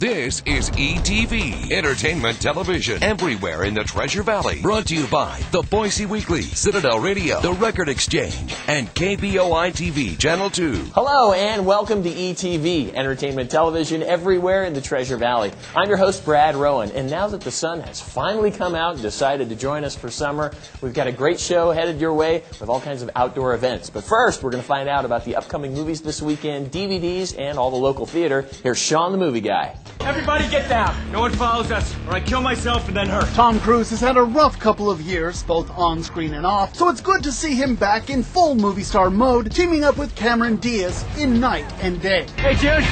This is ETV, Entertainment Television, everywhere in the Treasure Valley. Brought to you by the Boise Weekly, Citadel Radio, The Record Exchange, and KBOI-TV Channel 2. Hello and welcome to ETV, Entertainment Television, everywhere in the Treasure Valley. I'm your host, Brad Rowan, and now that the sun has finally come out and decided to join us for summer, we've got a great show headed your way with all kinds of outdoor events. But first, we're going to find out about the upcoming movies this weekend, DVDs, and all the local theater. Here's Sean the Movie Guy. Everybody get down. No one follows us, or I kill myself and then her. Tom Cruise has had a rough couple of years, both on screen and off, so it's good to see him back in full movie star mode, teaming up with Cameron Diaz in Night and Day. Hey, June.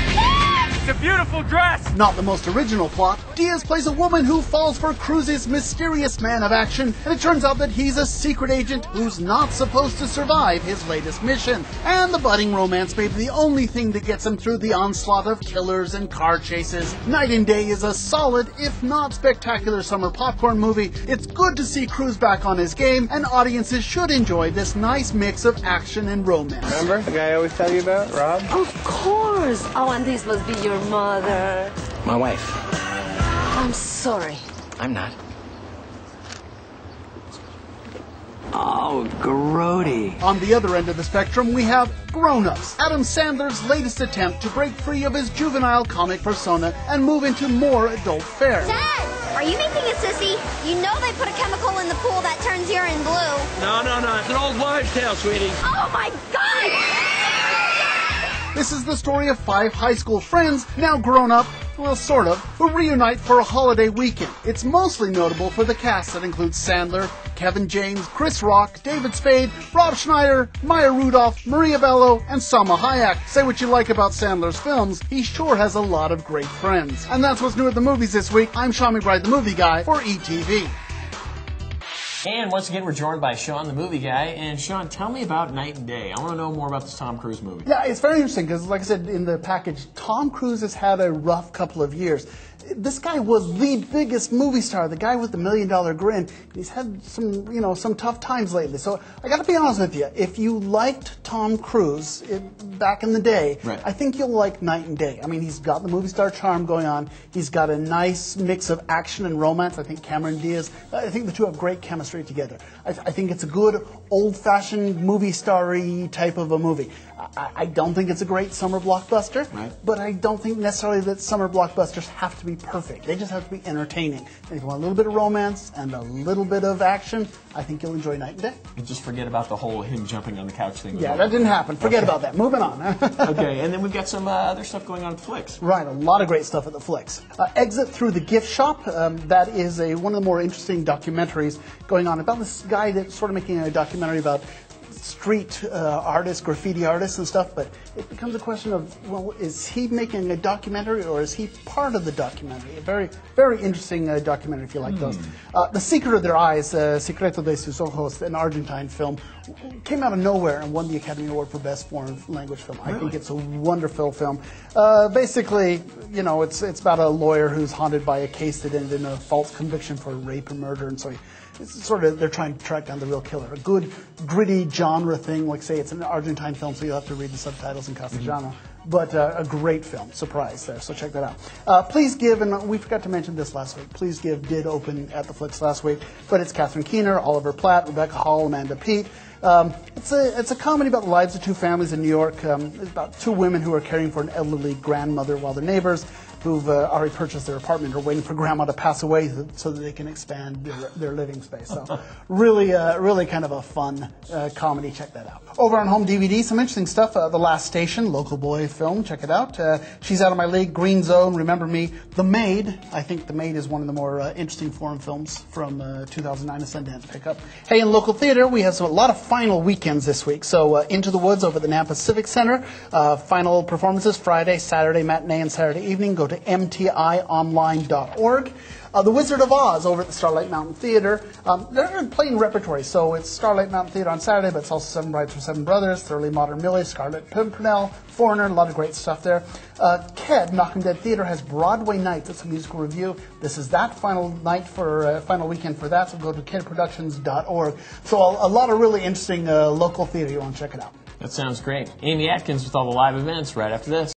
It's a beautiful dress. Not the most original plot, Diaz plays a woman who falls for Cruise's mysterious man of action, and it turns out that he's a secret agent who's not supposed to survive his latest mission. And the budding romance may be the only thing that gets him through the onslaught of killers and car chases. Night and Day is a solid, if not spectacular, summer popcorn movie. It's good to see Cruise back on his game, and audiences should enjoy this nice mix of action and romance. Remember the guy I always tell you about, Rob? Of course. Oh, and this must be your mother. My wife. I'm sorry. I'm not. Oh, grody. On the other end of the spectrum, we have Grown Ups, Adam Sandler's latest attempt to break free of his juvenile comic persona and move into more adult fare. Dad, are you making a sissy? You know they put a chemical in the pool that turns urine blue. No. It's an old wives' tale, sweetie. Oh my God! This is the story of 5 high school friends, now grown up, well, sort of, who reunite for a holiday weekend. It's mostly notable for the cast that includes Sandler, Kevin James, Chris Rock, David Spade, Rob Schneider, Maya Rudolph, Maria Bello, and Salma Hayek. Say what you like about Sandler's films, he sure has a lot of great friends. And that's what's new at the movies this week. I'm Sean McBride, the Movie Guy, for ETV. And once again, we're joined by Sean the Movie Guy. And Sean, tell me about Night and Day. I want to know more about this Tom Cruise movie. Yeah, it's very interesting because, like I said in the package, Tom Cruise has had a rough couple of years. This guy was the biggest movie star, the guy with the $1 million grin. He's had some tough times lately. So I got to be honest with you. If you liked Tom Cruise back in the day, right, I think you'll like Night and Day. I mean, he's got the movie star charm going on. He's got a nice mix of action and romance. I think Cameron Diaz, I think the two have great chemistry together. I think it's a good old-fashioned movie starry type of a movie. I don't think it's a great summer blockbuster, right, but I don't think necessarily that summer blockbusters have to be perfect. They just have to be entertaining. And if you want a little bit of romance and a little bit of action, I think you'll enjoy Night and Day. And just forget about the whole him jumping on the couch thing. Yeah, that didn't happen. Forget about that. Moving on. Okay, and then we've got some other stuff going on at Flicks. Right, a lot of great stuff at the Flicks. Exit Through the Gift Shop. That is one of the more interesting documentaries going on about this guy that's sort of making a documentary about street artists, graffiti artists and stuff, but it becomes a question of, well, is he making a documentary or is he part of the documentary? A very, very interesting documentary if you like those. The Secret of Their Eyes, Secreto de sus Ojos, an Argentine film, came out of nowhere and won the Academy Award for Best Foreign Language Film. Really? I think it's a wonderful film. Basically, it's about a lawyer who's haunted by a case that ended in a false conviction for rape and murder, and so it's sort of, they're trying to track down the real killer. A good, gritty genre thing, like say it's an Argentine film, so you'll have to read the subtitles in Castellano. But a great film, surprise there, so check that out. Please Give, and we forgot to mention this last week, Please Give did open at the Flicks last week, but it's Catherine Keener, Oliver Platt, Rebecca Hall, Amanda Peet. It's a comedy about the lives of 2 families in New York. It's about 2 women who are caring for an elderly grandmother while their neighbors who've already purchased their apartment are waiting for grandma to pass away so that they can expand their living space. So really kind of a fun comedy. Check that out. Over on home DVD, some interesting stuff. The Last Station, local boy film. Check it out. She's Out of My League, Green Zone, Remember Me. The Maid. I think The Maid is one of the more interesting foreign films from 2009, a Sundance pickup. Hey, in local theater, we have a lot of final weekends this week. So Into the Woods over at the Nampa Civic Center. Final performances Friday, Saturday matinee, and Saturday evening. Go to mtionline.org. The Wizard of Oz over at the Starlight Mountain Theater. They're playing repertory, so it's Starlight Mountain Theater on Saturday, but it's also Seven Brides for Seven Brothers, Thoroughly Modern Millie, Scarlet Pimpernel, Foreigner, a lot of great stuff there. KED, Knockin' Dead Theater, has Broadway Nights. It's a musical review. This is that final night for final weekend for that, so go to kedproductions.org. So a lot of really interesting local theater. You want to check it out. That sounds great. Amy Atkins with all the live events right after this.